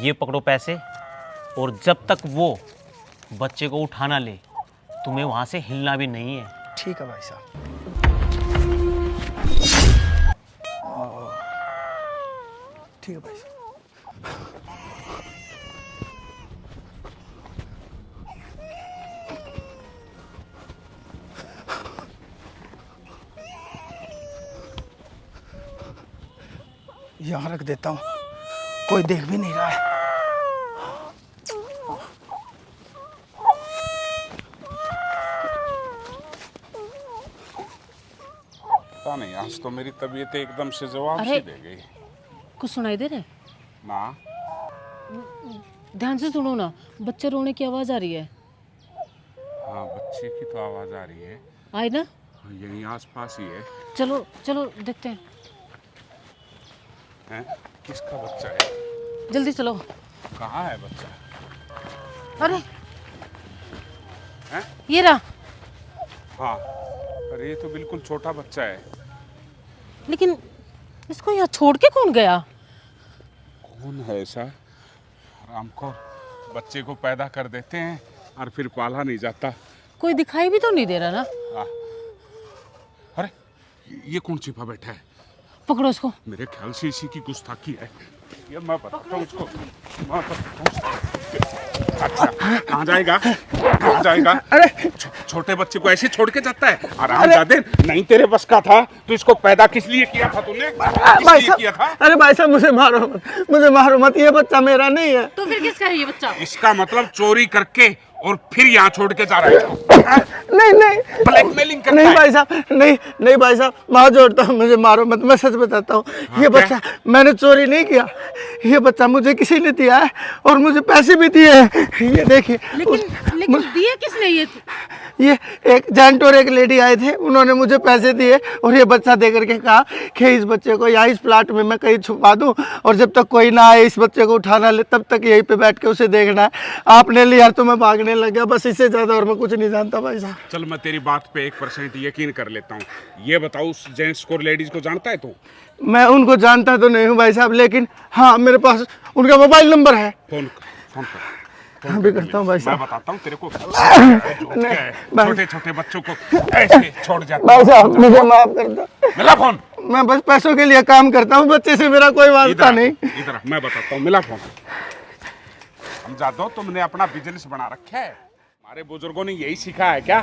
ये पकड़ो पैसे, और जब तक वो बच्चे को उठाना ले तुम्हें वहां से हिलना भी नहीं है। ठीक है भाई साहब। ठीक है भाई साहब। यहाँ रख देता हूँ, कोई देख भी नहीं रहा है। पता नहीं, आज तो मेरी तबीयत एकदम से जवाब सी दे गई। कुछ सुनाई दे रहा है? ना, ध्यान से सुनो ना, बच्चे रोने की आवाज आ रही है। हाँ बच्चे की तो आवाज आ रही है। आए ना? यहीं आसपास ही है। चलो चलो देखते हैं। हैं? किसका बच्चा है? जल्दी चलो। कहाँ है बच्चा? अरे हैं? ये रहा। हाँ, अरे ये तो बिल्कुल छोटा बच्चा है। लेकिन इसको यहाँ छोड़ के कौन गया? कौन है ऐसा? हमको बच्चे को पैदा कर देते हैं और फिर पाला नहीं जाता। कोई दिखाई भी तो नहीं दे रहा ना। अरे ये कौन छिपा बैठा है? पकड़ो इसको। मेरे ख्याल से इसी की गुस्ताखी है। ये मैं बताता हूँ उसको। मैं बताता हूँ। अच्छा, कहाँ जाएगा? कहाँ जाएगा? अरे छोटे बच्चे को ऐसे छोड़ के जाता है? आरामजादे, नहीं तेरे बस का था तो इसको पैदा किस लिए किया था तूने? भाई किस लिए किया था? साहब, अरे भाई साहब मुझे मारो मत, मुझे मारो मत, ये बच्चा मेरा नहीं है। तो फिर किसका है ये बच्चा? इसका मतलब चोरी करके और फिर यहाँ छोड़ के जा रहा है। नहीं नहीं ब्लैकमेलिंग करता नहीं है। भाई साहब, नहीं नहीं भाई साहब, माँ जोड़ता हूँ, मुझे मारो मत, मैं सच बताता हूँ। ये बच्चा मैंने चोरी नहीं किया, ये बच्चा मुझे किसी ने दिया है और मुझे पैसे भी दिए हैं। ये देखिए। लेकिन दिए किसने ये एक जेंट और एक लेडी आए थे, उन्होंने मुझे पैसे दिए और ये बच्चा दे करके कहा कि इस बच्चे को यहाँ इस प्लाट में मैं कहीं छुपा दूँ और जब तक कोई ना आए इस बच्चे को उठाना ले तब तक यहीं पे बैठ के उसे देखना है। आपने लिया तो मैं भागने लग गया, बस इससे ज़्यादा और मैं कुछ नहीं जानता भाई साहब। चल मैं तेरी बात पे 1% यकीन कर लेता हूँ। ये बताओ उस जेंट्स को लेडीज को जानता है तू? मैं उनको जानता तो नहीं हूँ भाई साहब, लेकिन हाँ मेरे पास उनका मोबाइल नंबर है। फोन कर। हाँ भी करता हूँ भाई साहब। मैं बताता हूँ तेरे को। छोटे छोटे बच्चों को ऐसे छोड़ जाता भाई साहब मुझे माफ कर दो, मिला फोन? मैं बस पैसों के लिए काम करता हूँ, बच्चे से मेरा कोई वास्ता नहीं। इधर मैं बताता हूँ, मिला फोन। समझा दो, तुमने अपना बिजनेस बना रखा है। हमारे बुजुर्गों ने यही सीखा है क्या?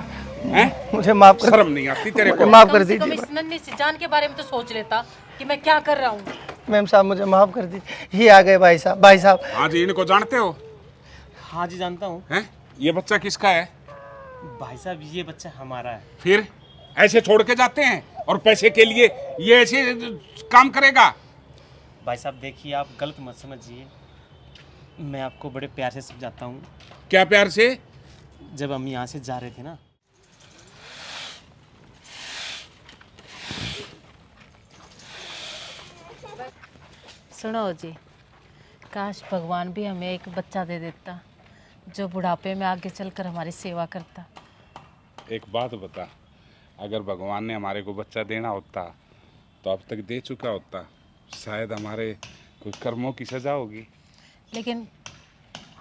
हैं? मुझे माफ कर, शर्म नहीं आती तेरे को? माफ कर दीजिए। दीजिए। इस नन्ही सी जान के बारे में तो सोच लेता कि मैं क्या कर रहा हूँ। मैम साहब मुझे माफ कर दीजिए। ये आ गए भाई साहब। भाई साहब हाँ जी, इनको जानते हो? हाँ जी जानता हूँ। हैं? ये बच्चा किसका है? भाई साहब ये बच्चा हमारा है। फिर ऐसे छोड़ के जाते हैं और पैसे के लिए ये ऐसे काम करेगा? भाई साहब देखिए, आप गलत मत समझिए, मैं आपको बड़े प्यार से समझाता हूँ। क्या प्यार से? जब हम यहाँ से जा रहे थे ना, सुनो जी, काश भगवान भी हमें एक बच्चा दे देता जो बुढ़ापे में आगे चलकर हमारी सेवा करता। एक बात बता, अगर भगवान ने हमारे को बच्चा देना होता तो अब तक दे चुका होता। शायद हमारे कुछ कर्मों की सजा होगी। लेकिन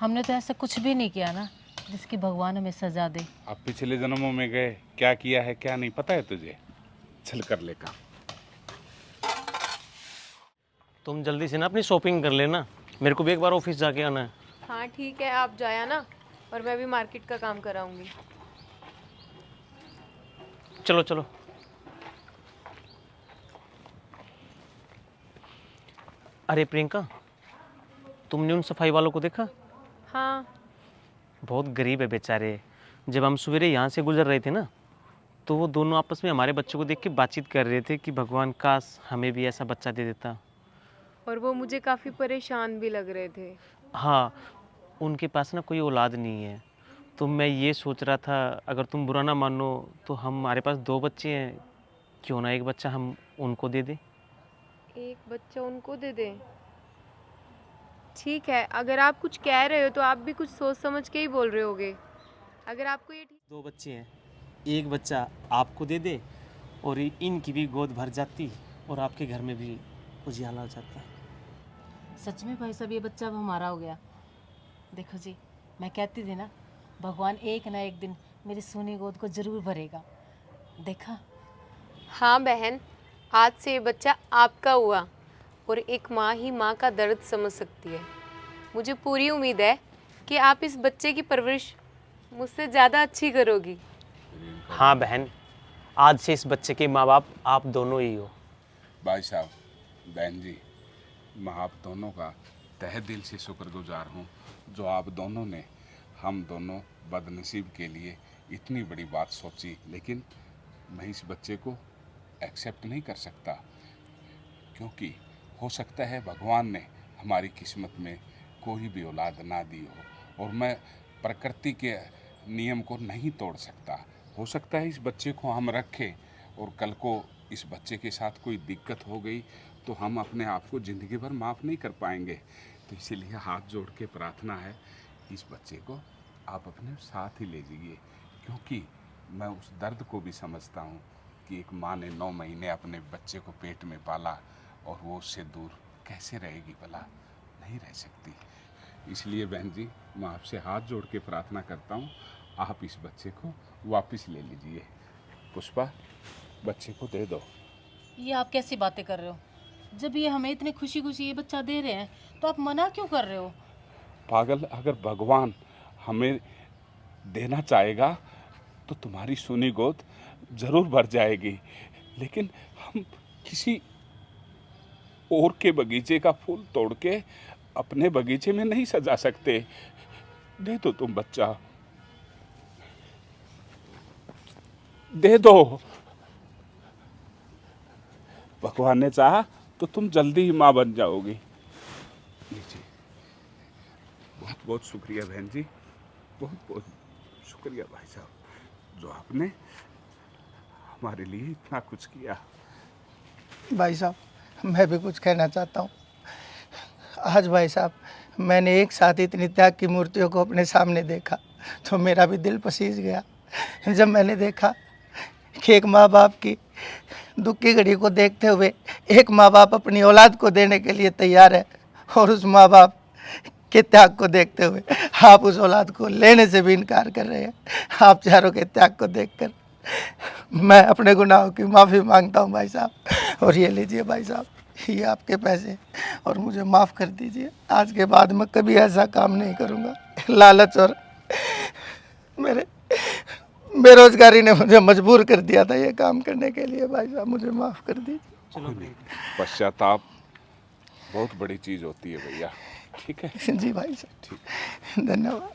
हमने तो ऐसा कुछ भी नहीं किया ना जिसकी भगवान हमें सजा दे। अब पिछले जन्मों में गए क्या किया है क्या नहीं पता है तुझे? चल कर ले काम। तुम जल्दी से ना अपनी शॉपिंग कर लेना, मेरे को भी एक बार ऑफिस जाके आना है। हाँ ठीक है, आप जाया ना, और मैं भी मार्केट का काम कराऊंगी। चलो चलो। अरे प्रियंका, तुमने उन सफाई वालों को देखा? हाँ। बहुत गरीब है बेचारे। जब हम सवेरे यहाँ से गुजर रहे थे ना, तो वो दोनों आपस में हमारे बच्चों को देख के बातचीत कर रहे थे कि भगवान काश हमें भी ऐसा बच्चा दे देता। और वो मुझे काफ़ी परेशान भी लग रहे थे। हाँ, उनके पास ना कोई औलाद नहीं है, तो मैं ये सोच रहा था अगर तुम बुरा ना मानो तो हमारे पास 2 बच्चे हैं, क्यों ना एक बच्चा हम उनको दे दें। एक बच्चा उनको दे दें? ठीक है, अगर आप कुछ कह रहे हो तो आप भी कुछ सोच समझ के ही बोल रहे होगे। अगर आपको ये 2 बच्चे हैं, एक बच्चा आपको दे दे और इनकी भी गोद भर जाती और आपके घर में भी उजियाला हो जाता। सच में भाई साहब ये बच्चा अब हमारा हो गया। देखो जी, मैं कहती थी ना, भगवान एक ना एक दिन मेरी सोनी गोद को जरूर भरेगा। देखा। हाँ बहन, आज से ये बच्चा आपका हुआ और एक माँ ही माँ का दर्द समझ सकती है। मुझे पूरी उम्मीद है कि आप इस बच्चे की परवरिश मुझसे ज़्यादा अच्छी करोगी। हाँ बहन, आज से इस बच्चे के माँ बाप आप दोनों ही हो। भाई साहब, बहन जी, मैं आप दोनों का तहे दिल से शुक्रगुजार हूँ जो आप दोनों ने हम दोनों बदनसीब के लिए इतनी बड़ी बात सोची। लेकिन मैं इस बच्चे को एक्सेप्ट नहीं कर सकता, क्योंकि हो सकता है भगवान ने हमारी किस्मत में कोई भी औलाद ना दी हो और मैं प्रकृति के नियम को नहीं तोड़ सकता। हो सकता है इस बच्चे को हम रखें और कल को इस बच्चे के साथ कोई दिक्कत हो गई तो हम अपने आप को ज़िंदगी भर माफ़ नहीं कर पाएंगे। तो इसीलिए हाथ जोड़ के प्रार्थना है, इस बच्चे को आप अपने साथ ही ले जाइए, क्योंकि मैं उस दर्द को भी समझता हूँ कि एक माँ ने 9 महीने अपने बच्चे को पेट में पाला और वो उससे दूर कैसे रहेगी भला, नहीं रह सकती। इसलिए बहन जी, मैं आपसे हाथ जोड़ के प्रार्थना करता हूँ, आप इस बच्चे को वापस ले लीजिए। पुष्पा, बच्चे को दे दो। ये आप कैसी बातें कर रहे हो? जब ये हमें इतनी खुशी खुशी ये बच्चा दे रहे हैं तो आप मना क्यों कर रहे हो? पागल, अगर भगवान हमें देना चाहेगा तो तुम्हारी सोनी गोद जरूर भर जाएगी, लेकिन हम किसी और के बगीचे का फूल तोड़ के अपने बगीचे में नहीं सजा सकते। दे दो तुम बच्चा, दे दो। भगवान ने चाहा तो तुम जल्दी ही माँ बन जाओगी। लीजिए। बहुत बहुत शुक्रिया बहन जी, बहुत बहुत शुक्रिया भाई साहब, जो आपने हमारे लिए इतना कुछ किया। भाई साहब, मैं भी कुछ कहना चाहता हूँ। आज भाई साहब, मैंने एक साथ इतनी त्याग की मूर्तियों को अपने सामने देखा तो मेरा भी दिल पसीज गया। जब मैंने देखा कि एक माँ बाप की दुख की घड़ी को देखते हुए एक माँ बाप अपनी औलाद को देने के लिए तैयार है और उस माँ बाप के त्याग को देखते हुए आप उस औलाद को लेने से भी इनकार कर रहे हैं। आप चारों के त्याग को देखकर मैं अपने गुनाहों की माफ़ी मांगता हूँ भाई साहब। और ये लीजिए भाई साहब, ये आपके पैसे और मुझे माफ़ कर दीजिए। आज के बाद मैं कभी ऐसा काम नहीं करूँगा। लालच और मेरे बेरोजगारी ने मुझे मजबूर कर दिया था ये काम करने के लिए। भाई साहब, मुझे माफ़ कर दीजिए। पश्चाताप बहुत बड़ी चीज़ होती है भैया, ठीक है? जी भाई साहब, ठीक। धन्यवाद।